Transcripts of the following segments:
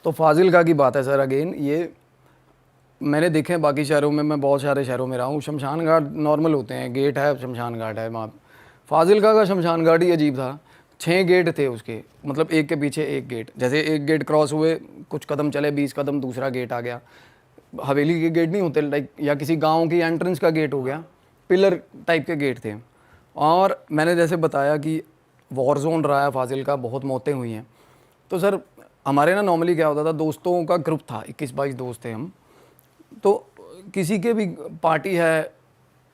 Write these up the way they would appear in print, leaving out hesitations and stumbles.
तो फाजिलका की बात है सर, अगेन ये मैंने देखे हैं बाकी शहरों में, मैं बहुत सारे शहरों में रहा हूँ, शमशान घाट नॉर्मल होते हैं, गेट है, शमशान घाट है वहाँ। फाजिलका का शमशान घाट ही अजीब था। 6 गेट थे उसके, मतलब एक के पीछे एक गेट। जैसे एक गेट क्रॉस हुए, कुछ कदम चले, 20 कदम, दूसरा गेट आ गया। हवेली के गेट नहीं होते लाइक, या किसी गांव की एंट्रेंस का गेट हो गया, पिलर टाइप के गेट थे। और मैंने जैसे बताया कि वॉर जोन रहा है फाजिलका, बहुत मौतें हुई हैं। तो सर हमारे ना नॉर्मली क्या होता था, दोस्तों का ग्रुप था, 21-22 दोस्त थे हम। तो किसी के भी पार्टी है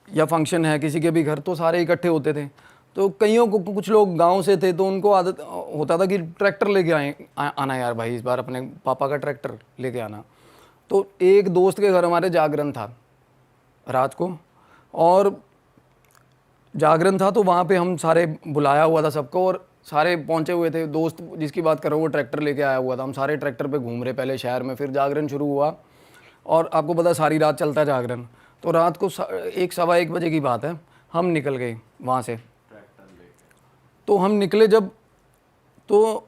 या फंक्शन है किसी के भी घर, तो सारे इकट्ठे होते थे। तो कईयों को, कुछ लोग गांव से थे, तो उनको आदत होता था कि ट्रैक्टर लेके आना यार भाई, इस बार अपने पापा का ट्रैक्टर लेके आना। तो एक दोस्त के घर हमारे जागरण था रात को, और जागरण था तो वहाँ पे हम सारे बुलाया हुआ था सबको, और सारे पहुँचे हुए थे। दोस्त जिसकी बात कर रहा हूँ वो ट्रैक्टर लेके आया हुआ था, हम सारे ट्रैक्टर पे घूम रहे पहले शहर में, फिर जागरण शुरू हुआ। और आपको पता सारी रात चलता है जागरण। तो रात को 1 सवा 1 बजे की बात है, हम निकल गए वहाँ से। तो हम निकले जब, तो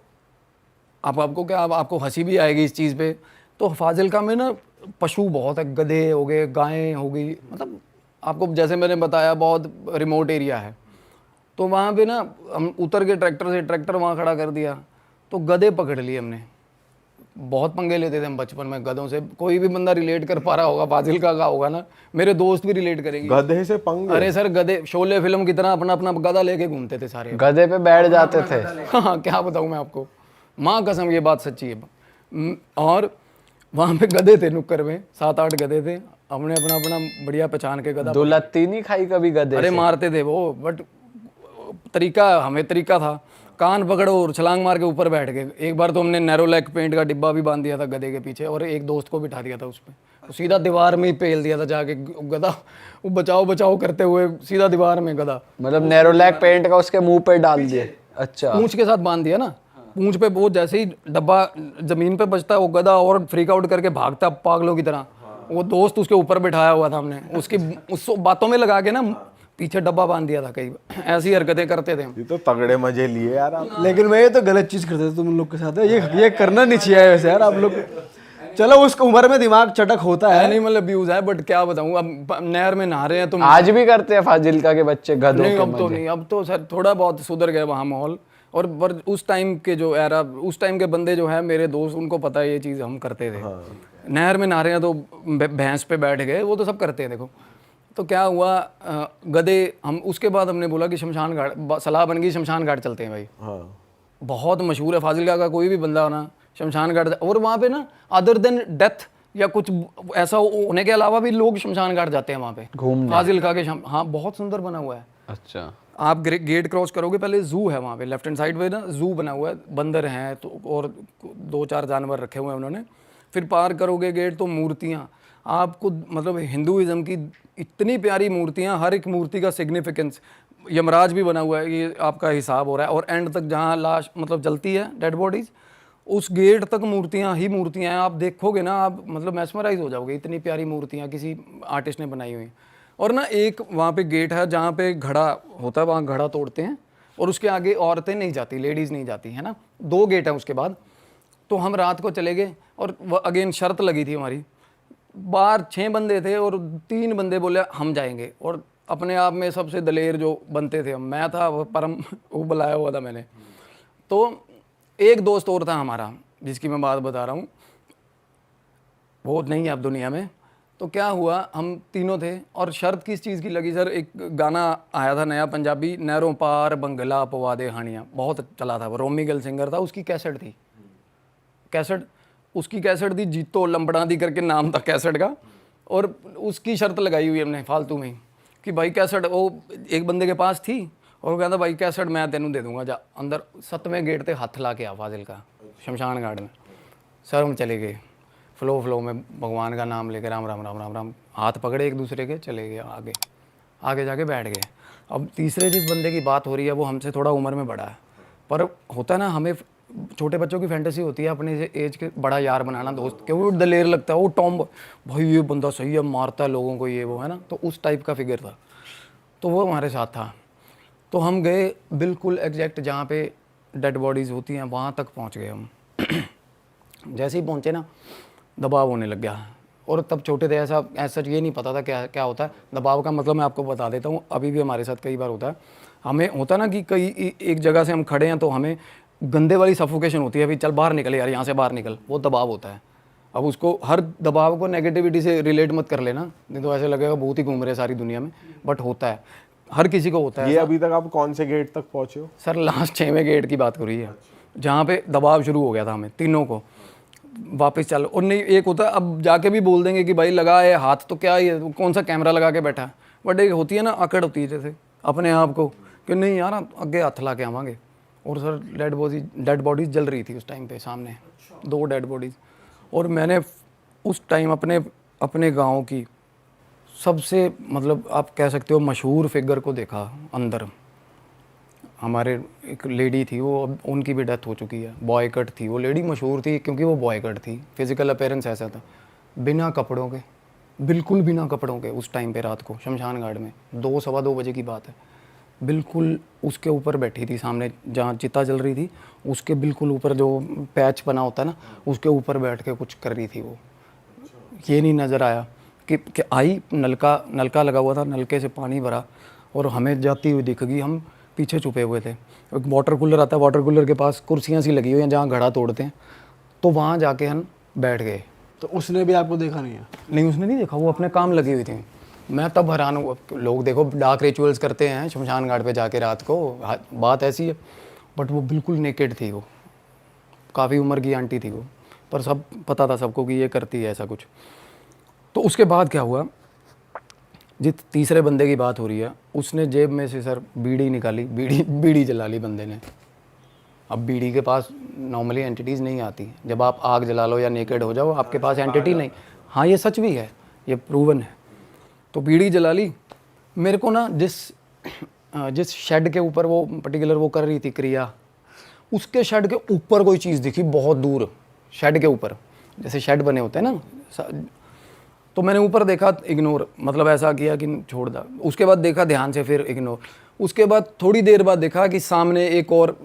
आपको क्या, आपको हंसी भी आएगी इस चीज़ पे। तो फाजिलका में ना पशु बहुत है, गधे हो गए, गायें हो गई, मतलब आपको जैसे मैंने बताया बहुत रिमोट एरिया है। तो वहाँ पे ना हम उतर के ट्रैक्टर से, ट्रैक्टर वहाँ खड़ा कर दिया, तो गधे पकड़ लिए हमने। बहुत पंगे लेते थे हम बचपन में गधों से। कोई भी बंदा रिलेट कर पा रहा होगा, फाजिलका का होगा ना, मेरे दोस्त भी रिलेट करेंगे। गधे से पंगे? अरे सर गधे, शोले फिल्म की तरह अपना अपना गधा लेके घूमते थे सारे, गधे पे बैठ जाते थे। हाँ क्या बताऊँ मैं आपको, माँ कसम ये बात सच्ची है। और वहाँ पे गधे थे नुक्कड़ में, 7-8 गधे थे, हमने अपना अपना बढ़िया पहचान के गधा। दुलत्ती नहीं खाई कभी गधे अरे से? मारते थे वो, बट तरीका, हमें तरीका था, कान पकड़ो और छलांग मार के ऊपर बैठ गए। एक बार तो हमने नैरो लैक पेंट का डिब्बा भी बांध दिया था गधे के पीछे, और एक दोस्त को बिठा दिया था उस पर, तो सीधा दीवार में ही पेल दिया था जाके गधा, वो बचाओ बचाओ करते हुए सीधा दीवार में गधा। मतलब नैरोलैक पेंट का उसके मुंह पे डाल दिए? अच्छा। पूंछ के साथ बांध दिया ना, पूंछ पे, वो जैसे ही डब्बा जमीन पे बचता है वो गधा और फ्रीक आउट करके भागता पागलों की तरह। वो दोस्त उसके ऊपर बिठाया हुआ था हमने, उसकी उस बातों में लगा के ना पीछे डब्बा बांध दिया था। कई ऐसी हरकतें करते थे हम। ये तो तगड़े मजे लिए यार आप। लेकिन मैं ये तो गलत चीज करते थे तुम लोग के साथ, ये करना नहीं चाहिए वैसे यार आप लोग। चलो उस उम्र में दिमाग चटक होता है, एनिमल अब्यूज है, बट क्या बताऊं, अब नहर में नहा रहे हैं तुम। आज भी करते हैं फाजिलका के बच्चे गधों नहीं के अब तो मजे? नहीं, अब तो सर थोड़ा बहुत सुधर गया वहाँ माहौल। और पर उस टाइम के जो एरा, उस टाइम के बंदे जो है मेरे दोस्त, उनको पता है ये चीज़ हम करते थे। नहर में नहा रहे हैं तो भैंस पे बैठ गए, वो तो सब करते हैं देखो। तो क्या हुआ, गधे, हम उसके बाद हमने बोला कि शमशान घाट, सलाह बन गई शमशान घाट चलते हैं भाई। हाँ। बहुत मशहूर है फाजिलका का, कोई भी बंदा होना शमशान घाट। और वहाँ पे ना अदर देन डेथ या कुछ ऐसा होने के अलावा भी लोग शमशान घाट जाते हैं वहाँ पे घूमने। फाजिलका के हाँ बहुत सुंदर बना हुआ है। अच्छा। आप गेट क्रॉस करोगे, पहले जू है वहाँ पे, लेफ्ट हैंड साइड पे ना जू बना हुआ है, बंदर हैं तो, और 2-4 जानवर रखे हुए हैं उन्होंने। फिर पार करोगे गेट तो मूर्तियाँ आपको, मतलब हिंदुइज्म की इतनी प्यारी मूर्तियाँ, हर एक मूर्ति का सिग्निफिकेंस। यमराज भी बना हुआ है, ये आपका हिसाब हो रहा है। और एंड तक जहाँ लाश मतलब जलती है डेड बॉडीज, उस गेट तक मूर्तियाँ ही मूर्तियाँ हैं। आप देखोगे ना, आप मतलब मैस्मराइज हो जाओगे, इतनी प्यारी मूर्तियाँ किसी आर्टिस्ट ने बनाई हुई। और ना एक वहाँ पे गेट है जहाँ पे घड़ा होता है, वहाँ घड़ा तोड़ते हैं, और उसके आगे औरतें नहीं जाती, लेडीज़ नहीं जाती है ना। 2 गेट हैं उसके बाद। तो हम रात को चले गए, और अगेन शर्त लगी थी हमारी, बाहर 6 बंदे थे और 3 बंदे बोले हम जाएंगे, और अपने आप में सबसे दलेर जो बनते थे हम, मैं था परम वो बुलाया हुआ था मैंने। तो एक दोस्त और था हमारा जिसकी मैं बात बता रहा हूँ, वो नहीं है अब दुनिया में। तो क्या हुआ, हम तीनों थे, और शर्त किस चीज़ की लगी सर, एक गाना आया था नया पंजाबी, नहरों पार बंगला पवा दे हानियाँ, बहुत चला था वो, रोमी गिल सिंगर था, उसकी कैसेट थी, कैसेट उसकी कैसेट थी, जीतो लंबड़ा दी करके नाम था कैसेट का। और उसकी शर्त लगाई हुई हमने फालतू में कि भाई कैसेट, वो एक बंदे के पास थी, और वो कहता भाई कैसेट मैं तेनू दे दूंगा, जा अंदर 7वें गेट पे हाथ ला के आ फाजिलका शमशान घाट में। सर हम चले गए फ्लो में, भगवान का नाम लेकर राम राम राम राम राम, हाथ पकड़े एक दूसरे के, चले गए आगे, आगे जाके बैठ गए। अब तीसरे जिस बंदे की बात हो रही है वो हमसे थोड़ा उम्र में बड़ा है, पर होता है ना, हमें छोटे बच्चों की फैंटेसी होती है अपने एज के बड़ा यार बनाना, दोस्त, क्योंकि वो दलेर लगता है, वो टॉम्ब, भाई ये बंदा सही है, मारता है लोगों को, ये वो है ना, तो उस टाइप का फिगर था। तो वो हमारे साथ था। तो हम गए बिल्कुल एग्जैक्ट जहाँ पे डेड बॉडीज़ होती हैं, वहाँ तक पहुँच गए हम। जैसे ही पहुँचे ना दबाव होने लग गया। और तब छोटे थे, ऐसा ये नहीं पता था क्या क्या होता है दबाव का मतलब। मैं आपको बता देता हूँ, अभी भी हमारे साथ कई बार होता है। हमें होता ना कि कई एक जगह से हम खड़े हैं तो हमें गंदे वाली सफोकेशन होती है, अभी चल बाहर निकल यार, यहाँ से बाहर निकल, वो दबाव होता है। अब उसको हर दबाव को नेगेटिविटी से रिलेट मत कर लेना, नहीं तो ऐसे लगेगा बहुत ही घूम रहे सारी दुनिया में, बट होता है, हर किसी को होता है ये ऐसा। अभी तक आप कौन से गेट तक पहुंचे हो? सर लास्ट 6वें गेट की बात हो रही है, जहाँ पे दबाव शुरू हो गया था हमें तीनों को। वापस चलो, और नहीं एक होता है अब जाके भी बोल देंगे कि भाई लगा है हाथ तो क्या ये कौन सा कैमरा लगा के बैठा है, बट एक होती है ना अकड़ होती है जैसे अपने आप को कि नहीं यार अगे हाथ ला के आवांगे। और सर डेड बॉडीज जल रही थी उस टाइम पे सामने, 2 डेड बॉडीज। और मैंने उस टाइम अपने गांव की सबसे मतलब आप कह सकते हो मशहूर फिगर को देखा अंदर। हमारे एक लेडी थी, वो अब उनकी भी डेथ हो चुकी है, बॉय कट थी वो लेडी, मशहूर थी क्योंकि वो बॉय कट थी, फिजिकल अपीयरेंस ऐसा था, बिना कपड़ों के, बिल्कुल बिना कपड़ों के। उस टाइम पे रात को शमशान घाट में 2 सवा 2 बजे की बात है, बिल्कुल उसके ऊपर बैठी थी सामने जहाँ चिता जल रही थी, उसके बिल्कुल ऊपर जो पैच बना होता है ना, उसके ऊपर बैठ के कुछ कर रही थी वो। ये नहीं नज़र आया कि आई, नलका लगा हुआ था, नलके से पानी भरा और हमें जाती हुई दिख गई। हम पीछे छुपे हुए थे, एक वाटर कूलर आता है, वाटर कूलर के पास कुर्सियाँ सी लगी हुई हैं जहाँ घड़ा तोड़ते हैं, तो वहाँ जाके हम बैठ गए। तो उसने भी आपको देखा नहीं है? नहीं उसने नहीं देखा, वो अपने काम लगी हुई थी। मैं तब हैरान हुआ, लोग देखो डार्क रिचुअल्स करते हैं शमशान घाट पे जाके रात को, बात ऐसी है, बट वो बिल्कुल नेकेड थी, वो काफ़ी उम्र की आंटी थी वो, पर सब पता था सबको कि ये करती है ऐसा कुछ। तो उसके बाद क्या हुआ, जिस तीसरे बंदे की बात हो रही है, उसने जेब में से सर बीड़ी निकाली, बीड़ी जला ली बंदे ने। अब बीड़ी के पास नॉर्मली एंटिटीज़ नहीं आती, जब आप आग जला लो या नेकेड हो जाओ आपके पास एंटिटी नहीं। हाँ ये सच भी है, ये प्रूवन है। तो बीड़ी जला ली। मेरे को ना जिस शेड के ऊपर वो पर्टिकुलर वो कर रही थी क्रिया, उसके शेड के ऊपर कोई चीज़ दिखी बहुत दूर, शेड के ऊपर, जैसे शेड बने होते हैं ना। तो मैंने ऊपर देखा, इग्नोर, मतलब ऐसा किया कि छोड़ दा। उसके बाद देखा ध्यान से, फिर इग्नोर। उसके बाद थोड़ी देर बाद देखा कि सामने एक और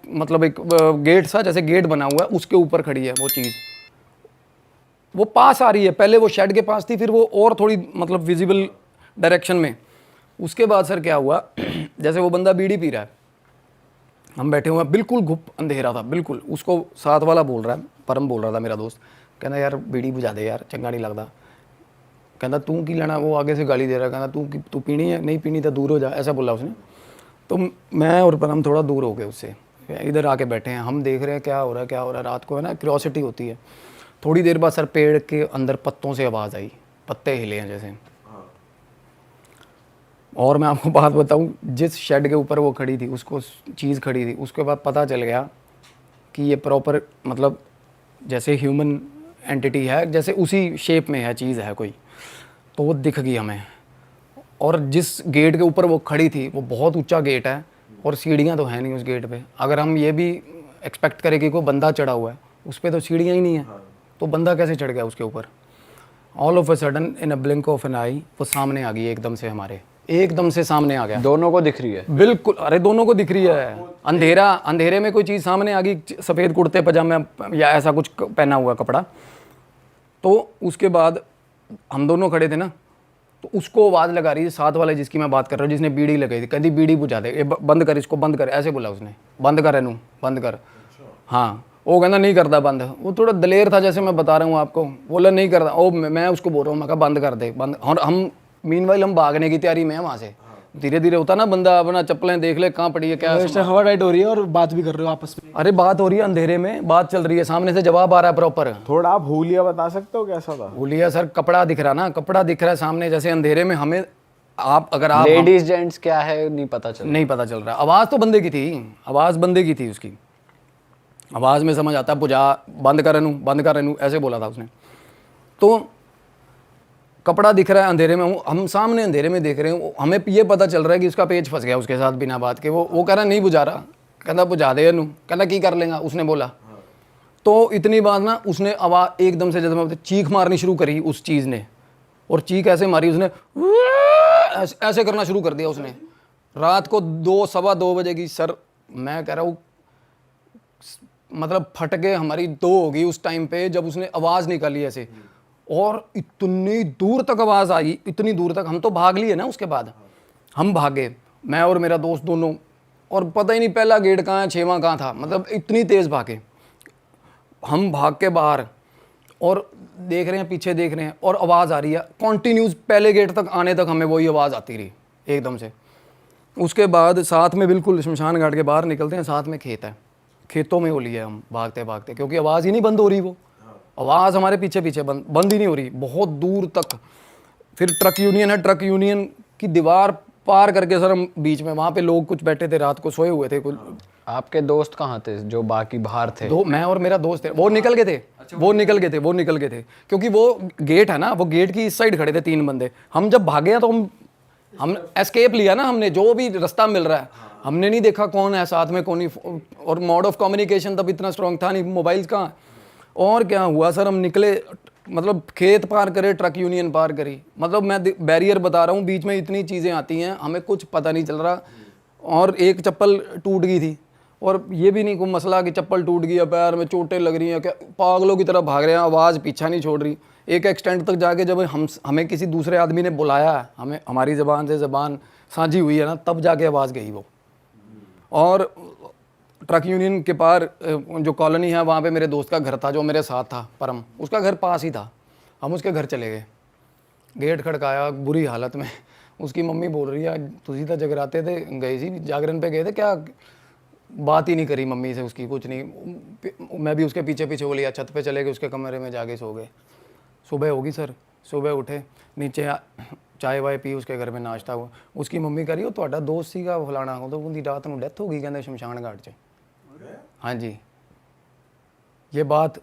मतलब एक गेट सा, जैसे गेट बना हुआ है, उसके ऊपर खड़ी है वो चीज़, वो पास आ रही है। पहले वो शेड के पास थी, फिर वो और थोड़ी मतलब विजिबल डायरेक्शन में। उसके बाद सर क्या हुआ, जैसे वो बंदा बीड़ी पी रहा है, हम बैठे हुए हैं, बिल्कुल घुप अंधेरा था बिल्कुल। उसको साथ वाला बोल रहा है, परम बोल रहा था मेरा दोस्त, कहना यार बीड़ी बुझा दे यार, चंगा नहीं लगता। कहना तू की लेना, वो आगे से गाली दे रहा है, कहना तू पीनी है, नहीं पीनी तो दूर हो जा, ऐसा बोला उसने। तो मैं और परम थोड़ा दूर हो गए उससे, इधर आके बैठे हैं, हम देख रहे हैं क्या हो रहा है क्या हो रहा है। रात को है ना क्यूरियोसिटी होती है। थोड़ी देर बाद सर पेड़ के अंदर पत्तों से आवाज़ आई, पत्ते हिले हैं जैसे। और मैं आपको बात बताऊं, जिस शेड के ऊपर वो खड़ी थी, उसको चीज़ खड़ी थी, उसके बाद पता चल गया कि ये प्रॉपर मतलब जैसे ह्यूमन एंटिटी है, जैसे उसी शेप में है चीज़ है कोई। तो वो दिख गई हमें। और जिस गेट के ऊपर वो खड़ी थी, वो बहुत ऊंचा गेट है और सीढ़ियाँ तो है नहीं उस गेट पे। अगर हम ये भी एक्सपेक्ट करें कि कोई बंदा चढ़ा हुआ है, उस पर तो सीढ़ियाँ ही नहीं है, तो बंदा कैसे चढ़ गया उसके ऊपर। All of a sudden in a blink of an eye वो सामने आ गई एकदम से, हमारे एकदम से सामने आ गया। दोनों को दिख रही है? बिल्कुल, अरे दोनों को दिख रही है। अंधेरे में कोई चीज़ सामने आ गई, सफ़ेद कुर्ते पजामे या ऐसा कुछ पहना हुआ कपड़ा। तो उसके बाद हम दोनों खड़े थे ना, तो उसको आवाज़ लगा रही है साथ वाले जिसकी मैं बात कर रहा हूँ, जिसने बीड़ी लगाई थी, कहती बीड़ी बुझा दे, ये बंद कर, इसको बंद कर, ऐसे बोला उसने, बंद कर एनू, बंद कर। हाँ, वो कहना नहीं करता बंद। वो थोड़ा दलेर था, जैसे मैं बता रहा हूँ आपको, बोला नहीं करता। ओ मैं उसको बोल रहा हूँ, मैं कहा बंद कर दे, बंद। और हम मीनवाइल हम भागने की तैयारी में है वहाँ से। धीरे धीरे होता ना, बंदा अपना चप्पलें देख ले कहाँ पड़ी है क्या। इस टाइम हवा टाइट हो रही है और बात भी कर रहे हो आपस में? अरे बात हो रही है अंधेरे में, बात चल रही है, सामने से जवाब आ रहा है प्रॉपर। थोड़ा आप हुलिया बता सकते हो कैसा था? बोलिए सर, कपड़ा दिख रहा ना, कपड़ा दिख रहा है सामने, जैसे अंधेरे में हमें आप लेडीज जेंट्स क्या है नहीं पता चल रहा। आवाज़ तो बंदे की थी, आवाज़ बंदे की थी, उसकी आवाज़ में समझ आता, बुझा, बंद कर रेनू, बंद कर रेनू, ऐसे बोला था उसने। तो कपड़ा दिख रहा है अंधेरे में, हम सामने अंधेरे में देख रहे हैं, हमें ये पता चल रहा है कि उसका पेज फंस गया उसके साथ बिना बात के। वो कह रहा नहीं बुझा रहा, कहता बुझा दे नू, कहता की कर लेगा, उसने बोला। तो इतनी बात ना, उसने आवाज़ एकदम से, जैसे मैं चीख मारनी शुरू करी उस चीज़ ने, और चीख ऐसे मारी उसने, ऐसे करना शुरू कर दिया उसने। रात को 2 सवा 2 बजे की सर, मैं कह रहा हूँ मतलब फट के हमारी दो होगी उस टाइम पे जब उसने आवाज़ निकाली ऐसे, और इतनी दूर तक आवाज़ आई, इतनी दूर तक। हम तो भाग लिए ना, उसके बाद हम भागे, मैं और मेरा दोस्त दोनों, और पता ही नहीं पहला गेट कहाँ है, छेवां कहाँ था, मतलब इतनी तेज़ भागे हम। भाग के बाहर और देख रहे हैं, पीछे देख रहे हैं, और आवाज़ आ रही है कॉन्टीन्यूस, पहले गेट तक आने तक हमें वही आवाज़ आती रही एकदम से। उसके बाद साथ में बिल्कुल शमशान घाट के बाहर निकलते हैं, साथ में खेत है, खेतों में हो लिए हम भागते भागते, क्योंकि आवाज़ ही नहीं बंद हो रही, वो आवाज़ हमारे पीछे पीछे बंद ही नहीं हो रही बहुत दूर तक। फिर ट्रक यूनियन है, ट्रक यूनियन की दीवार पार करके सर हम बीच में, वहाँ पे लोग कुछ बैठे थे, रात को सोए हुए थे कुछ। आपके दोस्त कहाँ थे जो बाकी बाहर थे? दो, मैं और मेरा दोस्त थे, वो निकल गए थे, वो निकल गए थे, क्योंकि वो गेट है ना, वो गेट की इस साइड खड़े थे 3 बंदे। हम जब भागे हैं तो हम एस्केप लिया ना हमने, जो भी रास्ता मिल रहा है, हमने नहीं देखा कौन है साथ में कौन नहीं, और मोड ऑफ कम्युनिकेशन तब इतना स्ट्रांग था नहीं, मोबाइल कहाँ। और क्या हुआ सर, हम निकले, मतलब खेत पार करे, ट्रक यूनियन पार करी, मतलब मैं बैरियर बता रहा हूँ, बीच में इतनी चीज़ें आती हैं, हमें कुछ पता नहीं चल रहा। और एक चप्पल टूट गई थी, और ये भी नहीं कोई मसला कि चप्पल टूट गई है, पैर में चोटें लग रही हैं, क्या पागलों की तरह भाग रहे हैं, आवाज़ पीछा नहीं छोड़ रही। एक एक्सटेंट तक जाके जब हमें किसी दूसरे आदमी ने बुलाया, हमें हमारी ज़बान से ज़बान साझी हुई है ना, तब जाके आवाज़ गई वो। और ट्रक यूनियन के पार जो कॉलोनी है, वहाँ पे मेरे दोस्त का घर था जो मेरे साथ था, परम, उसका घर पास ही था। हम उसके घर चले गए, गेट खड़काया, बुरी हालत में। उसकी मम्मी बोल रही है, तुझी तो जगराते थे, गए सी जागरण पे गए थे क्या? बात ही नहीं करी मम्मी से उसकी, कुछ नहीं। मैं भी उसके पीछे पीछे हो लिया, छत पे चले गए, उसके कमरे में जाके सो गए। सुबह होगी सर, सुबह उठे, नीचे चाय वाय पी, उसके घर में नाश्ता हुआ। उसकी मम्मी कह रही हो ਤੁਹਾਡਾ दोस्त ਸੀਗਾ फलाना, तो उनकी रात ਨੂੰ डेथ हो गई कहते शमशान घाट 'ਚ। हाँ जी, ये बात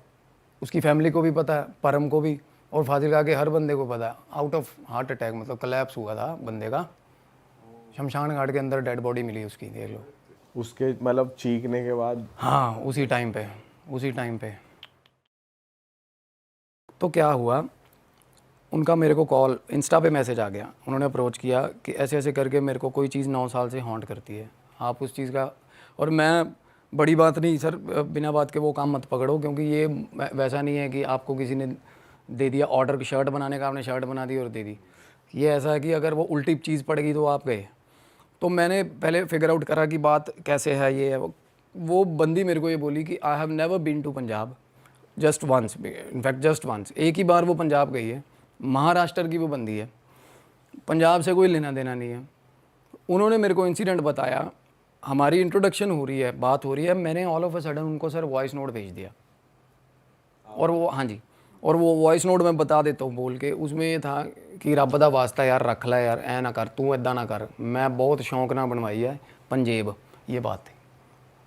उसकी फैमिली को भी पता है, परम को भी, और फाजिलका के हर बंदे को पता है। आउट ऑफ हार्ट अटैक, मतलब कोलैप्स हुआ था बंदे का, शमशान घाट के अंदर डेड बॉडी मिली उसकी, देख लो। उसके मतलब चीखने के बाद? हाँ, उसी टाइम पे। तो क्या हुआ, उनका मेरे को कॉल, इंस्टा पे मैसेज आ गया, उन्होंने अप्रोच किया कि ऐसे ऐसे करके मेरे को कोई चीज़ 9 साल से हॉन्ट करती है, आप उस चीज़ का। और मैं, बड़ी बात नहीं सर, बिना बात के वो काम मत पकड़ो, क्योंकि ये वैसा नहीं है कि आपको किसी ने दे दिया ऑर्डर की शर्ट बनाने का, आपने शर्ट बना दी और दे दी। ये ऐसा है कि अगर वो उल्टी चीज़ पड़ेगी तो आप गए। तो मैंने पहले फिगर आउट करा कि बात कैसे है, ये है वो बंदी मेरे को ये बोली कि I have never been to Punjab, just once, in fact just once, एक ही बार वो पंजाब गई है। महाराष्ट्र की वो बंदी है, पंजाब से कोई लेना देना नहीं है। उन्होंने मेरे को इंसिडेंट बताया, हमारी इंट्रोडक्शन हो रही है, बात हो रही है, मैंने ऑल ऑफ अ सडन उनको सर वॉइस नोट भेज दिया। और वो, हाँ जी, और वो वॉइस नोट मैं बता देता हूँ बोल के, उसमें ये था कि रब दा वास्ता यार रख ला यार, ऐ ना कर तू, इदा ना कर, मैं बहुत शौक ना बनवाई है पंजेब, ये बात थी।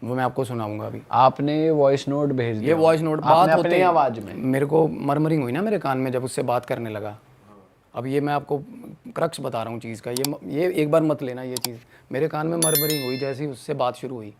वो मैं आपको सुनाऊंगा अभी। आपने वॉइस नोट भेज दिया? ये वॉइस नोट बात होते अपनी आवाज़ में? मेरे को मरमरिंग हुई ना मेरे कान में जब उससे बात करने लगा। अब ये मैं आपको क्रक्स बता रहा हूँ चीज़ का, ये एक बार मत लेना, ये चीज़ मेरे कान में मरमरिंग हुई जैसे ही उससे बात शुरू हुई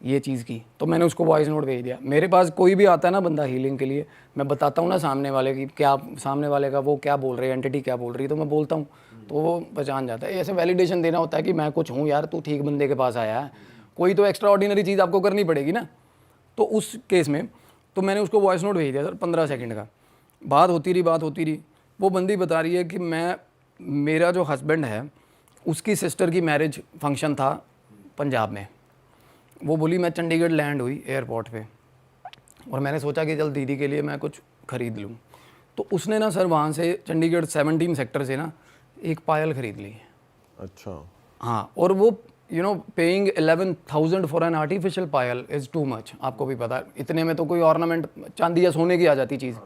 ये चीज़ की। तो मैंने उसको वॉइस नोट भेज दिया। मेरे पास कोई भी आता है ना बंदा हीलिंग के लिए, मैं बताता हूँ ना सामने वाले की क्या, सामने वाले का वो क्या बोल रहे हैं, एंटिटी क्या बोल रही है, तो मैं बोलता हूँ तो वो पहचान जाता है। ऐसे वैलिडेशन देना होता है कि मैं कुछ हूँ यार, तू ठीक बंदे के पास आया है, कोई तो एक्स्ट्रा ऑर्डिनरी चीज़ आपको करनी पड़ेगी ना। तो उस केस में तो मैंने उसको वॉइस नोट भेज दिया सर, 15 सेकंड का। बात होती रही। वो बंदी बता रही है कि मेरा जो हस्बैंड है उसकी सिस्टर की मैरिज फंक्शन था पंजाब में। वो बोली मैं चंडीगढ़ लैंड हुई एयरपोर्ट पे, और मैंने सोचा कि चल दीदी के लिए मैं कुछ ख़रीद लूँ। तो उसने ना सर वहाँ से चंडीगढ़ 17 सेक्टर से ना एक पायल ख़रीद ली। अच्छा। हाँ, और वो paying 11,000 for an artificial Payal is too much. आपको भी पता है, इतने में तो कोई ऑर्नामेंट चांदी या सोने की आ जाती चीज़।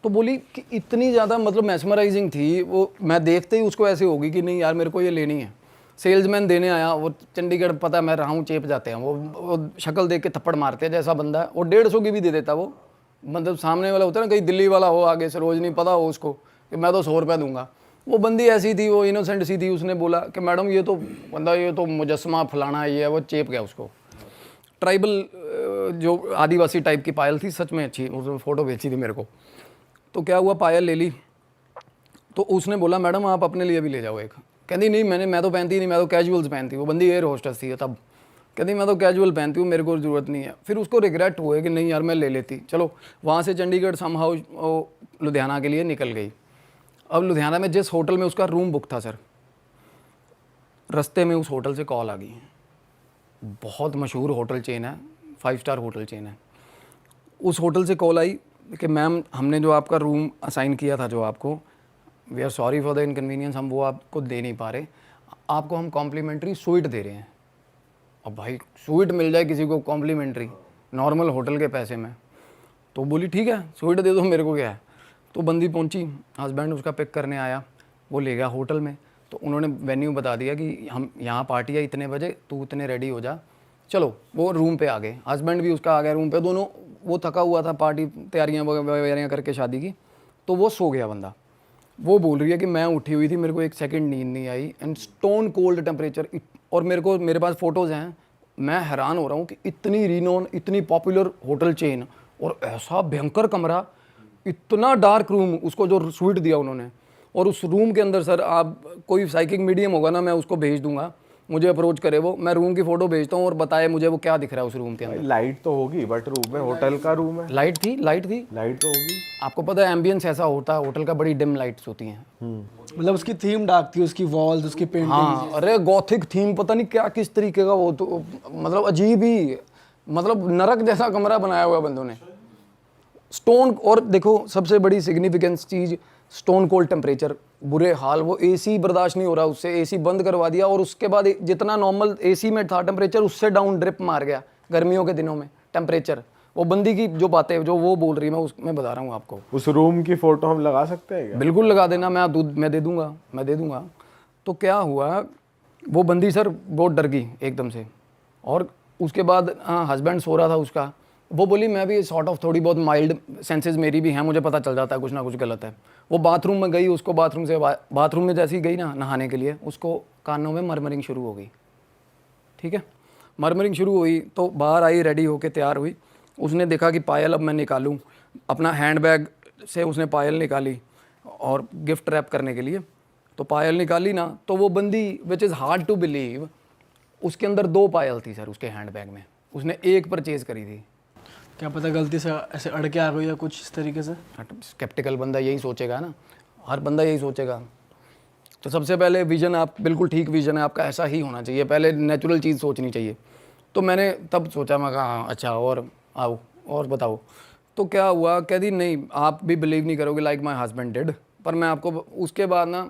तो बोली कि इतनी ज़्यादा मतलब मैस्मराइजिंग थी वो, मैं देखते ही उसको ऐसे होगी कि नहीं यार मेरे को ये लेनी है। सेल्समैन देने आया, वो चंडीगढ़ पता मैं रहा हूँ, चेप जाते हैं वो शक्ल देख के थप्पड़ मारते हैं जैसा बंदा है। वो 150 की भी दे देता वो, मतलब सामने वाला होता है ना, कहीं दिल्ली वाला हो आगे से, रोज़ नहीं पता हो उसको कि मैं तो 100 रुपये दूंगा। वो बंदी ऐसी थी, वो इनोसेंट सी थी। उसने बोला कि मैडम ये तो बंदा, ये तो मुजस्मा फलाना ये है, वो चेप गया उसको। ट्राइबल जो आदिवासी टाइप की पायल थी, सच में अच्छी, उसने फ़ोटो भेजी थी मेरे को। तो क्या हुआ, पायल ले ली। तो उसने बोला मैडम आप अपने लिए भी ले जाओ एक। कहती नहीं मैं तो पहनती नहीं, मैं तो कैजुअल्स पहनती। वो बंदी एयर होस्टेस थी तब। कहती मैं तो कैजुअल पहनती हूँ, मेरे को ज़रूरत नहीं है। फिर उसको रिग्रेट हुए कि नहीं यार मैं ले लेती। चलो वहाँ से चंडीगढ़ समहाउ लुधियाना के लिए निकल गई। अब लुधियाना में जिस होटल में उसका रूम बुक था सर, रास्ते में उस होटल से कॉल आ गई। बहुत मशहूर होटल चेन है, 5 स्टार होटल चेन है। उस होटल से कॉल आई कि मैम हमने जो आपका रूम असाइन किया था जो आपको, we are sorry for the inconvenience, हम वो आपको दे नहीं पा रहे, आपको हम कॉम्प्लीमेंट्री स्वीट दे रहे हैं। अब भाई स्वीट मिल जाए किसी को कॉम्प्लीमेंट्री नॉर्मल होटल के पैसे में, तो बोली ठीक है स्वीट दे दो, मेरे को क्या है। तो बंदी पहुंची, हस्बैंड उसका पिक करने आया, वो ले गया होटल में। तो उन्होंने वेन्यू बता दिया कि हम यहाँ पार्टी है इतने बजे, तू इतने रेडी हो जा। चलो वो रूम पे आ गए, हस्बैंड भी उसका आ गया रूम पे। दोनों, वो थका हुआ था पार्टी तैयारियाँ वगैरह करके शादी की, तो वो सो गया बंदा। वो बोल रही है कि मैं उठी हुई थी, मेरे को एक सेकंड नींद नहीं आई, एंड स्टोन कोल्ड टेम्परेचर। और मेरे पास फ़ोटोज़ हैं, मैं हैरान हो रहा हूँ कि इतनी रिनोन, इतनी पॉपुलर होटल चेन और ऐसा भयंकर कमरा, इतना डार्क रूम, उसको जो स्वीट दिया उन्होंने। और उस रूम के अंदर सर, आप कोई साइकिक मीडियम होगा ना, मैं उसको भेज दूंगा, मुझे अप्रोच करे वो, मैं रूम की फ़ोटो भेजता हूँ और बताए मुझे वो क्या दिख रहा है उस रूम के अंदर। लाइट तो होगी बट रूम में, होटल का रूम है, लाइट थी, लाइट थी। लाइट तो होगी। आपको पता है एम्बियंस ऐसा होता है होटल का, बड़ी डिम लाइट्स होती हैं। मतलब उसकी थीम डार्क थी, उसकी वॉल्स, उसकी पेंटिंग। हाँ, अरे गॉथिक थीम, पता नहीं क्या किस तरीके का वो, तो मतलब अजीब ही, मतलब नरक जैसा कमरा बनाया हुआ बंदों ने। स्टोन, और देखो सबसे बड़ी सिग्निफिकेंस चीज़, स्टोन कोल्ड टेम्परेचर, बुरे हाल। वो एसी बर्दाश्त नहीं हो रहा उससे, एसी बंद करवा दिया, और उसके बाद जितना नॉर्मल एसी में था टेम्परेचर, उससे डाउन ड्रिप मार गया गर्मियों के दिनों में टेम्परेचर। वो बंदी की जो बातें जो वो बोल रही है, मैं बता रहा हूँ आपको। उस रूम की फोटो हम लगा सकते हैं क्या? बिल्कुल लगा देना, मैं दे दूंगा। तो क्या हुआ, वो बंदी सर बहुत डर गई एकदम से। और उसके बाद हस्बैंड सो रहा था उसका, वो बोली मैं भी सॉर्ट ऑफ थोड़ी बहुत माइल्ड सेंसेस मेरी भी हैं, मुझे पता चल जाता है कुछ ना कुछ गलत है। वो बाथरूम में गई, उसको बाथरूम में जैसी गई ना नहाने के लिए, उसको कानों में मरमरिंग शुरू हो गई। ठीक है, मरमरिंग शुरू हुई तो बाहर आई, रेडी होके तैयार हुई। उसने देखा कि पायल अब मैं निकालूं, अपना हैंडबैग से उसने पायल निकाली और गिफ्ट रैप करने के लिए। तो पायल निकाली ना, तो वो बंदी, which is hard to believe, उसके अंदर 2 पायल थी सर उसके हैंडबैग में। उसने 1 परचेज़ करी थी। क्या पता गलती से ऐसे अड़ के आ गई या कुछ इस तरीके से। स्केप्टिकल बंदा यही सोचेगा ना, हर बंदा यही सोचेगा। तो सबसे पहले विजन, आप बिल्कुल ठीक विजन है आपका, ऐसा ही होना चाहिए, पहले नेचुरल चीज़ सोचनी चाहिए। तो मैंने तब सोचा, मैं कहा हाँ अच्छा, और आओ और बताओ। तो क्या हुआ, कह दी नहीं आप भी बिलीव नहीं करोगे, लाइक माई हस्बैंड डिड। पर मैं आपको, उसके बाद ना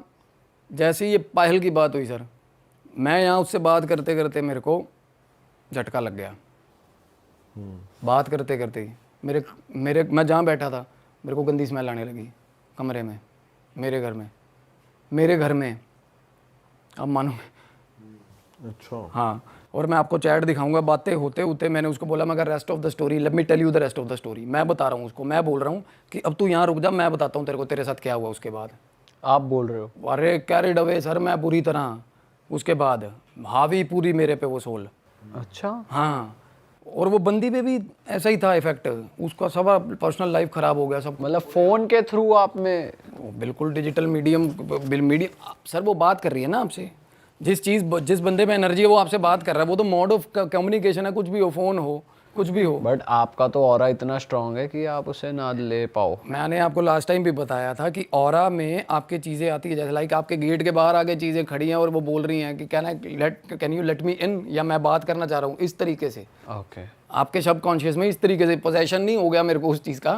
जैसे ही ये पायल की बात हुई सर, मैं यहाँ उससे बात करते करते मेरे को झटका लग गया। बात करते करते ही मेरे मैं जहाँ बैठा था, मेरे को गंदी स्मेल आने लगी कमरे में, मेरे घर में। अब मानो, अच्छा हाँ। और मैं आपको चैट दिखाऊंगा। बातें होते होते मैंने उसको बोला, मगर rest of the story, let me tell you the rest of the story. मैं बता रहा हूँ उसको, मैं बोल रहा हूँ कि अब तू यहाँ रुक जा, मैं बताता हूँ तेरे को तेरे साथ क्या हुआ उसके बाद। आप बोल रहे हो? अरे कैरिड अवे सर मैं पूरी तरह, उसके बाद हावी पूरी मेरे पे वो सोल। अच्छा। हाँ, और वो बंदी पे भी ऐसा ही था इफेक्ट, उसका सब पर्सनल लाइफ खराब हो गया सब। मतलब फोन के थ्रू आप में? बिल्कुल डिजिटल मीडियम सर, वो बात कर रही है ना आपसे, जिस बंदे में एनर्जी है वो आपसे बात कर रहा है, वो तो मोड ऑफ कम्युनिकेशन है, कुछ भी हो, फोन हो, कुछ भी हो। बट आपका तो ऑरा इतना स्ट्रांग है कि आप उसे ना ले पाओ। मैंने आपको लास्ट टाइम भी बताया था कि ऑरा में आपके चीज़ें आती है, जैसे लाइक आपके गेट के बाहर आगे चीज़ें खड़ी हैं और वो बोल रही हैं कि कैन यू लेट मी इन, या मैं बात करना चाह रहा हूँ, इस तरीके से। ओके। आपके सबकॉन्शियस में इस तरीके से पोजेशन नहीं हो गया मेरे को उस चीज़ का,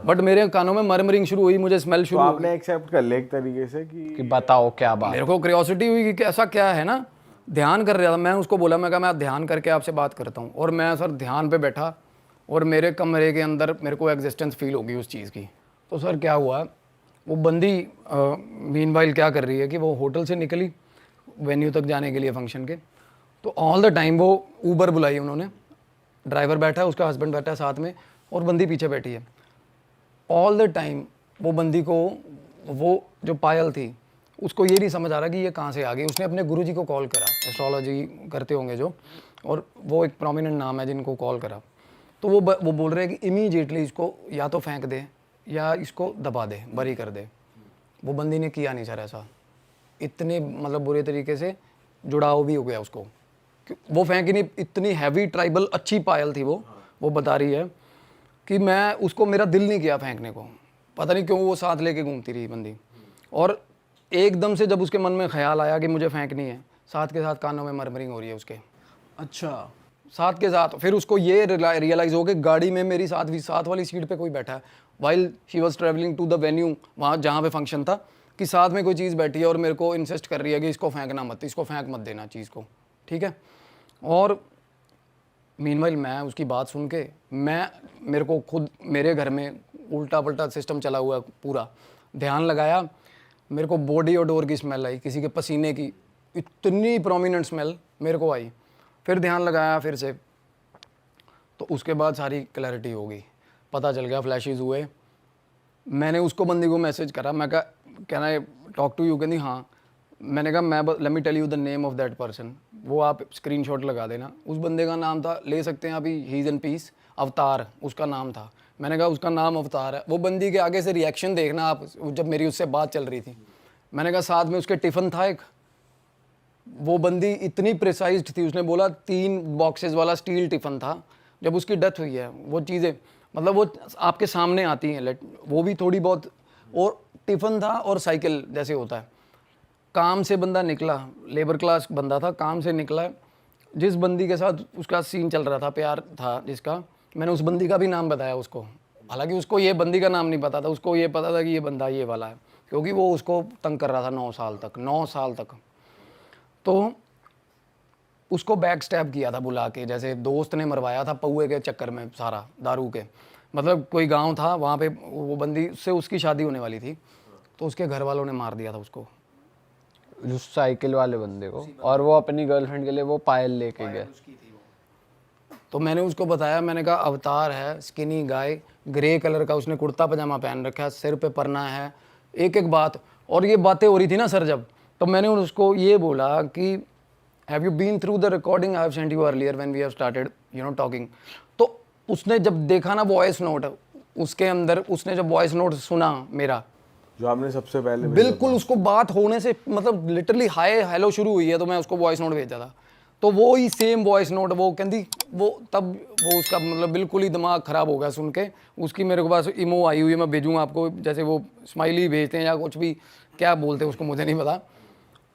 बट मेरे कानों में मरमरिंग शुरू हुई, मुझे स्मेल तो शुरू हुई। आपने एक्सेप्ट कर लिया एक तरीके से कि बताओ क्या बात। मेरे को क्यूरियोसिटी हुई कि ऐसा क्या है ना, ध्यान कर रहा था मैं। उसको बोला, मैं कहा मैं ध्यान करके आपसे बात करता हूँ। और मैं सर ध्यान पे बैठा और मेरे कमरे के अंदर मेरे को एग्जिस्टेंस फील होगी उस चीज़ की। तो सर क्या हुआ, वो बंदी मीनवाइल क्या कर रही है कि वो होटल से निकली वेन्यू तक जाने के लिए फंक्शन के। तो ऑल द टाइम वो ऊबर बुलाई उन्होंने, ड्राइवर बैठा है, उसका हस्बैंड बैठा है साथ में और बंदी पीछे बैठी है। ऑल द टाइम वो बंदी को, वो जो पायल थी उसको ये नहीं समझ आ रहा कि ये कहाँ से आ गई। उसने अपने गुरुजी को कॉल करा, एस्ट्रोलॉजी करते होंगे जो, और वो एक प्रोमिनेंट नाम है जिनको कॉल करा। तो वो बोल रहे हैं कि इमीडिएटली इसको या तो फेंक दे या इसको दबा दे, बरी कर दे। वो बंदी ने किया नहीं सर ऐसा, इतने मतलब बुरे तरीके से जुड़ाव भी हो गया उसको, वो फेंकी नहीं, इतनी हैवी ट्राइबल अच्छी पायल थी वो बता रही है कि मैं उसको, मेरा दिल नहीं किया फेंकने को, पता नहीं क्यों वो साथ लेके घूमती रही बंदी। और एकदम से जब उसके मन में ख्याल आया कि मुझे फेंकनी है, साथ के साथ कानों में मरमरिंग हो रही है उसके, अच्छा, साथ के साथ। फिर उसको ये रियलाइज़ हो कि गाड़ी में मेरी साथ वाली सीट पे कोई बैठा है, while she was travelling to the venue, वहाँ जहाँ पे फंक्शन था, कि साथ में कोई चीज़ बैठी है और मेरे को इंसिस्ट कर रही है कि इसको फेंकना मत, इसको फेंक मत देना चीज़ को, ठीक है। और मीनवाइल मैं उसकी बात सुन के, मेरे को खुद मेरे घर में उल्टा पल्टा सिस्टम चला हुआ है पूरा, ध्यान लगाया, मेरे को बॉडी ओडोर की स्मेल आई, किसी के पसीने की इतनी प्रोमिनेंट स्मेल मेरे को आई। फिर ध्यान लगाया फिर से, तो उसके बाद सारी क्लैरिटी हो गई, पता चल गया, फ्लैशेस हुए। मैंने उसको बंदी को मैसेज करा, मैं कहा can I talk to you, कहती हाँ। मैंने कहा मैं let me tell you the name of that person, वो आप स्क्रीनशॉट लगा देना। उस बंदे का नाम था, ले सकते हैं अभी, ही इज़ इन पीस, अवतार उसका नाम था। मैंने कहा उसका नाम अवतार है। वो बंदी के आगे से रिएक्शन देखना आप, जब मेरी उससे बात चल रही थी। मैंने कहा साथ में उसके टिफ़िन था एक, वो बंदी इतनी प्रिसाइज्ड थी, उसने बोला 3 बॉक्सेस वाला स्टील टिफ़िन था। जब उसकी डेथ हुई है, वो चीज़ें मतलब वो आपके सामने आती हैं, वो भी थोड़ी बहुत। और टिफ़िन था और साइकिल जैसे होता है। काम से बंदा निकला, लेबर क्लास बंदा था, काम से निकला, जिस बंदी के साथ उसका सीन चल रहा था, प्यार था जिसका, मैंने उस बंदी का भी नाम बताया उसको। हालांकि उसको ये बंदी का नाम नहीं पता था, उसको ये पता था कि ये बंदा ये वाला है, क्योंकि वो उसको तंग कर रहा था 9 साल तक। तो उसको बैक स्टैब किया था बुला के, जैसे दोस्त ने मरवाया था पौए के चक्कर में, सारा दारू के। मतलब कोई गांव था वहाँ पे, वो बंदी से उसकी शादी होने वाली थी, तो उसके घर वालों ने मार दिया था उसको, उस साइकिल वाले बंदे को। और वो अपनी गर्लफ्रेंड के लिए वो पायल लेके गए। तो मैंने उसको बताया, मैंने कहा अवतार है, स्किनी गाय, ग्रे कलर का, उसने कुर्ता पजामा पहन रखा है, सिर पे परना है, एक एक बात। और ये बातें हो रही थी ना सर जब, तो मैंने उसको ये बोला कि have you been through the recording I have sent you earlier when we have started talking. तो उसने जब देखा ना वॉइस नोट, उसके अंदर उसने जब वॉइस नोट सुना मेरा, जो आपने सबसे पहले बिल्कुल उसको बात होने से मतलब लिटरली हाय हेलो शुरू हुई है, तो मैं उसको वॉइस नोट भेजा था, तो वो ही सेम वॉइस नोट वो कहती, वो तब वो उसका मतलब बिल्कुल ही दिमाग ख़राब हो गया सुन के। उसकी मेरे को पास इमो आई हुई है, मैं भेजूँगा आपको, जैसे वो स्माइली भेजते हैं या कुछ भी, क्या बोलते हैं उसको मुझे नहीं पता।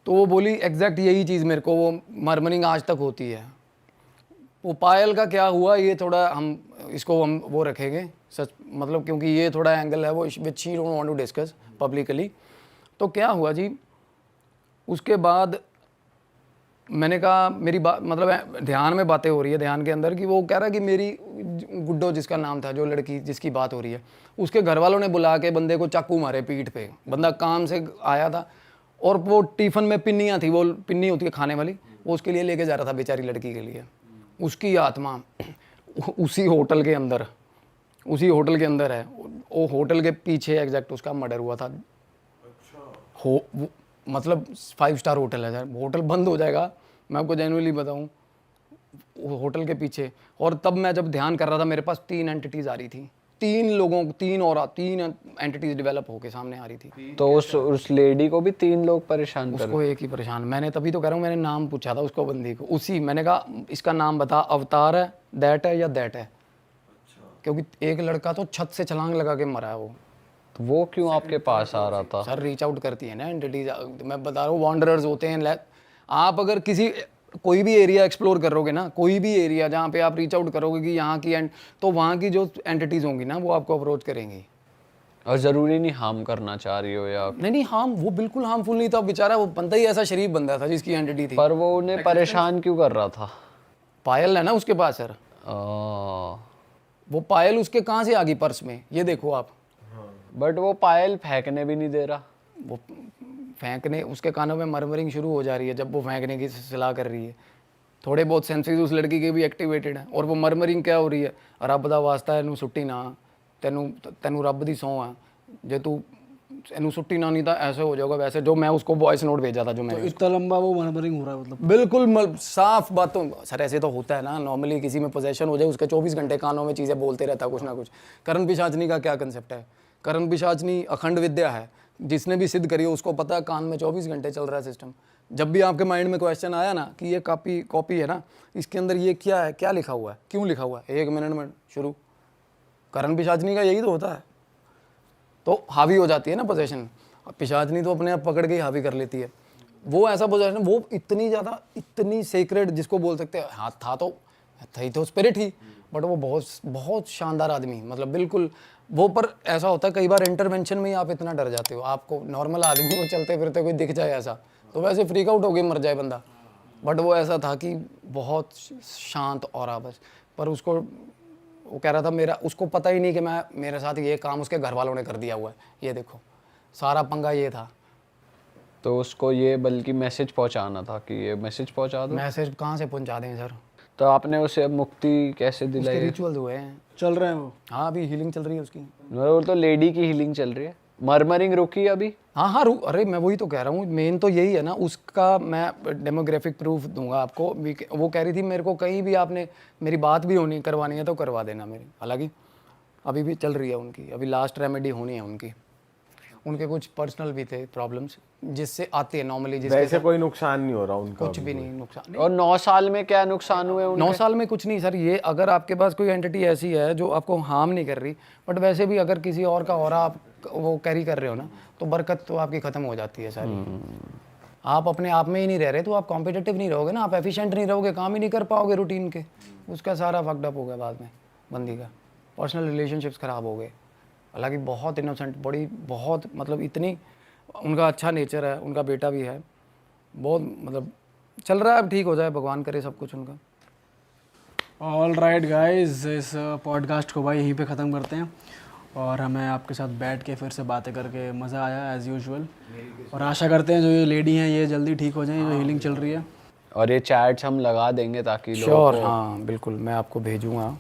तो वो बोली एग्जैक्ट यही चीज़ मेरे को, वो मरमरिंग आज तक होती है। वो पायल का क्या हुआ, ये थोड़ा हम इसको हम वो रखेंगे सच, मतलब क्योंकि ये थोड़ा एंगल है वो which she don't want to discuss publicly. तो क्या हुआ जी, उसके बाद मैंने कहा मेरी बात मतलब ध्यान में बातें हो रही है, ध्यान के अंदर, कि वो कह रहा है कि मेरी गुड्डो जिसका नाम था, जो लड़की जिसकी बात हो रही है, उसके घर वालों ने बुला के बंदे को चाकू मारे पीठ पे। बंदा काम से आया था और वो टिफ़िन में पिन्नियाँ थी, वो पिन्नी होती है खाने वाली, वो उसके लिए लेके जा रहा था बेचारी लड़की के लिए। उसकी आत्मा उसी होटल के अंदर है, वो होटल के पीछे एग्जैक्ट उसका मर्डर हुआ था। मतलब 5 स्टार होटल है सर, होटल बंद हो जाएगा, मैं आपको जेन्युइनली बताऊं, होटल के पीछे। और तब मैं जब ध्यान कर रहा था, मेरे पास 3 एंटिटीज़ आ रही थी, 3 एंटिटीज़ डेवलप होके सामने आ रही थी। तो उस लेडी को भी 3 लोग परेशान कर, उसको एक ही परेशान। मैंने तभी तो कह रहा हूँ, मैंने नाम पूछा था उसको बंदी को, उसी मैंने कहा इसका नाम बता, अवतार है, दैट है या दैट है। क्योंकि एक लड़का तो छत से छलांग लगा के मरा है वो। तो वो क्यों आपके पास आ रहा था? सर रीच आउट करती है ना एंटिटीज, मैं बता रहा हूँ वॉन्डरर्स होते हैं। आप अगर कोई भी एरिया एक्सप्लोर करोगे ना, कोई भी एरिया जहाँ पे आप रीच आउट करोगे कि यहाँ की तो वहाँ की जो एंटिटीज़ होंगी ना, वो आपको अप्रोच करेंगी। और ज़रूरी नहीं हार्म करना चाह रही हो या नहीं हार्म, वो बिल्कुल हार्मफुल नहीं था बेचारा, वो बंदा ही ऐसा शरीफ बंदा था जिसकी एंटिटी थी। पर वो उन्हें परेशान क्यों कर रहा था? पायल है ना उसके पास सर, वो पायल उसके कहाँ से आ गई पर्स में, ये देखो आप। बट वो पायल फेंकने भी नहीं दे रहा। वो फेंकने, उसके कानों में मरमरिंग शुरू हो जा रही है जब वो फेंकने की सलाह कर रही है। थोड़े बहुत सेंसेस उस लड़की के भी एक्टिवेटेड हैं, और वो मरमरिंग क्या हो रही है, रब दा वास्ता है, छुट्टी ना, तेनू रब दी सौं है, जे तू एनू छुट्टी ना नहीं था ऐसे हो जाएगा वैसे, जो मैं उसको वॉइस नोट भेजा था, जो मैं इतना लंबा वो मरमरिंग हो रहा है मतलब? बिल्कुल साफ बातों सर, ऐसे तो होता है ना नॉर्मली, किसी में पोजेशन हो जाए उसके 24 घंटे कानों में चीज़ें बोलते रहता है कुछ ना कुछ। करण पिशाचनी का क्या कंसेप्ट है, करण पिशाचनी अखंड विद्या है, जिसने भी सिद्ध करी है उसको पता है कान में 24 घंटे चल रहा है सिस्टम। जब भी आपके माइंड में क्वेश्चन आया ना कि ये कॉपी है ना, इसके अंदर ये क्या है, क्या लिखा हुआ है, क्यों लिखा हुआ है, 1 मिनट में शुरू। करण पिशाचनी का यही तो होता है। तो हावी हो जाती है ना पोजेशन। पिशाचनी तो अपने आप पकड़ के ही हावी कर लेती है। वो ऐसा पोजेशन, वो इतनी ज़्यादा, इतनी सेक्रेड जिसको बोल सकते हैं, हाथ था तो स्पिरिट ही, बट वो बहुत बहुत शानदार आदमी, मतलब बिल्कुल वो। पर ऐसा होता है कई बार इंटरवेंशन में ही आप इतना डर जाते हो, आपको नॉर्मल आदमी को चलते फिरते कोई दिख जाए ऐसा तो वैसे फ्रीक आउट हो गए, मर जाए बंदा। बट वो ऐसा था कि बहुत शांत और बस। पर उसको, वो कह रहा था मेरा, उसको पता ही नहीं कि मेरे साथ ये काम उसके घर वालों ने कर दिया हुआ है। ये देखो सारा पंगा ये था। तो उसको ये बल्कि मैसेज पहुंचाना था कि ये मैसेज पहुंचा दो। मैसेज कहाँ से पहुंचा दें सर? तो आपने उसे मुक्ति कैसे उसके दिलाई? रिचुअल्स हुए हैं, चल रहे हैं वो। हाँ अभी हीलिंग चल रही है उसकी। वो तो लेडी की हीलिंग चल रही है, मरमरिंग रुकी अभी। हाँ, अरे मैं वही तो कह रहा हूँ, मेन तो यही है ना उसका। मैं डेमोग्राफिक प्रूफ दूंगा आपको। वो कह रही थी मेरे को कहीं भी आपने मेरी बात भी करवानी है तो करवा देना मेरी। हालांकि अभी भी चल रही है उनकी, अभी लास्ट रेमेडी होनी है उनकी। उनके कुछ पर्सनल भी थे प्रॉब्लम्स जिससे आती है नॉर्मली, वैसे कोई नुकसान नहीं हो रहा उनका, कुछ भी नहीं नुकसान। और 9 साल में क्या नुकसान हुए उनके? 9 साल में कुछ नहीं सर। ये अगर आपके पास कोई एंटिटी ऐसी है जो आपको हार्म नहीं कर रही, बट वैसे भी अगर किसी और का ऑरा आप वो कैरी कर रहे हो ना, तो बरकत तो आपकी ख़त्म हो जाती है सारी। आप अपने आप में ही नहीं रह रहे तो आप कॉम्पिटिटिव नहीं रहोगे ना, आप एफिशिएंट नहीं रहोगे, काम ही नहीं कर पाओगे रूटीन के। उसका सारा फक्ड अप हो गया बाद में बंदी का। पर्सनल रिलेशनशिप्स ख़राब हो गए। हालांकि बहुत इनोसेंट, बड़ी बहुत, मतलब इतनी उनका अच्छा नेचर है, उनका बेटा भी है, बहुत मतलब चल रहा है। अब ठीक हो जाए, भगवान करे सब कुछ उनका। ऑल राइट गाइज, इस पॉडकास्ट को भाई यहीं पे ख़त्म करते हैं। और हमें आपके साथ बैठ के फिर से बातें करके मज़ा आया एज़ यूजुअल। और आशा करते हैं जो ये लेडी हैं ये जल्दी ठीक हो जाएं, जो हीलिंग चल रही है। और ये चैट्स हम लगा देंगे ताकि लोग श्योर, हाँ बिल्कुल, मैं आपको भेजूंगा,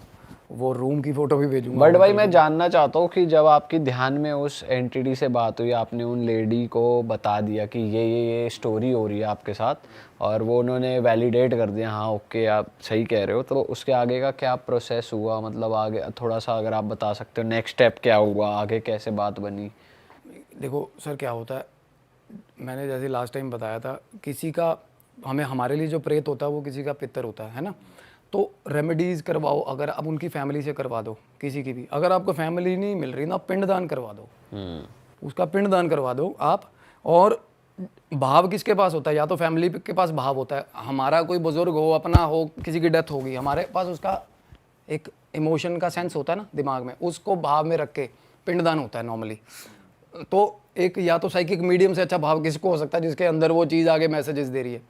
वो रूम की फ़ोटो भी भेजूंगा। बट भाई मैं जानना चाहता हूँ कि जब आपकी ध्यान में उस एंटिटी से बात हुई, आपने उन लेडी को बता दिया कि ये स्टोरी हो रही है आपके साथ, और वो उन्होंने वैलिडेट कर दिया हाँ ओके आप सही कह रहे हो, तो उसके आगे का क्या प्रोसेस हुआ? मतलब आगे थोड़ा सा अगर आप बता सकते हो नेक्स्ट स्टेप क्या हुआ, आगे कैसे बात बनी? देखो सर क्या होता है, मैंने जैसे लास्ट टाइम बताया था, किसी का हमारे लिए जो प्रेत होता है वो किसी का पितर होता है ना। तो रेमेडीज़ करवाओ, अगर आप उनकी फैमिली से करवा दो, किसी की भी। अगर आपको फैमिली नहीं मिल रही ना, पिंडदान करवा दो, उसका पिंडदान करवा दो आप। और भाव किसके पास होता है? या तो फैमिली के पास भाव होता है, हमारा कोई बुजुर्ग हो, अपना हो, किसी की डेथ होगी, हमारे पास उसका एक इमोशन का सेंस होता है ना दिमाग में, उसको भाव में रख के पिंडदान होता है नॉर्मली। तो एक या तो साइकिक मीडियम से अच्छा भाव किसको हो सकता है जिसके अंदर वो चीज़ आगे मैसेजेस दे रही है।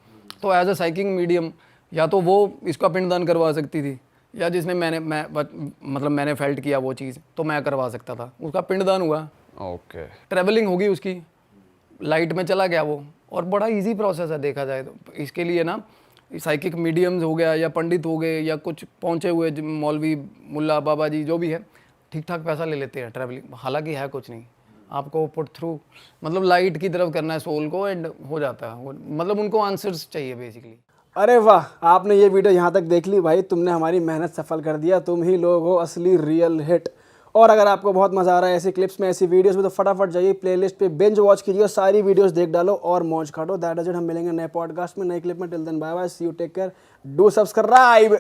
तो एज अ साइकिक मीडियम या तो वो इसका पिंडदान करवा सकती थी, या जिसने मैंने फेल्ट किया वो चीज़, तो मैं करवा सकता था, उसका पिंडदान हुआ। ओके, ट्रैवलिंग होगी उसकी, लाइट में चला गया वो। और बड़ा इजी प्रोसेस है देखा जाए तो। इसके लिए ना साइकिक मीडियम्स हो गया, या पंडित हो गए, या कुछ पहुँचे हुए मौलवी मुल्ला बाबा जी जो भी है, ठीक ठाक पैसा ले लेते हैं ट्रैवलिंग। हालांकि है कुछ नहीं, आपको पुट थ्रू मतलब लाइट की तरफ करना है सोल को, एंड हो जाता है। मतलब उनको आंसर्स चाहिए बेसिकली। अरे वाह, आपने ये वीडियो यहाँ तक देख ली भाई, तुमने हमारी मेहनत सफल कर दिया। तुम ही लोग हो असली रियल हिट। और अगर आपको बहुत मज़ा आ रहा है ऐसी क्लिप्स में, ऐसी वीडियोस में, तो फटाफट जाइए प्लेलिस्ट पे बिंज वॉच कीजिए, सारी वीडियोस देख डालो और मौज काटो। That is it. हम मिलेंगे नए पॉडकास्ट में, नए क्लिप में। Till then bye bye, see you, take care, do subscribe.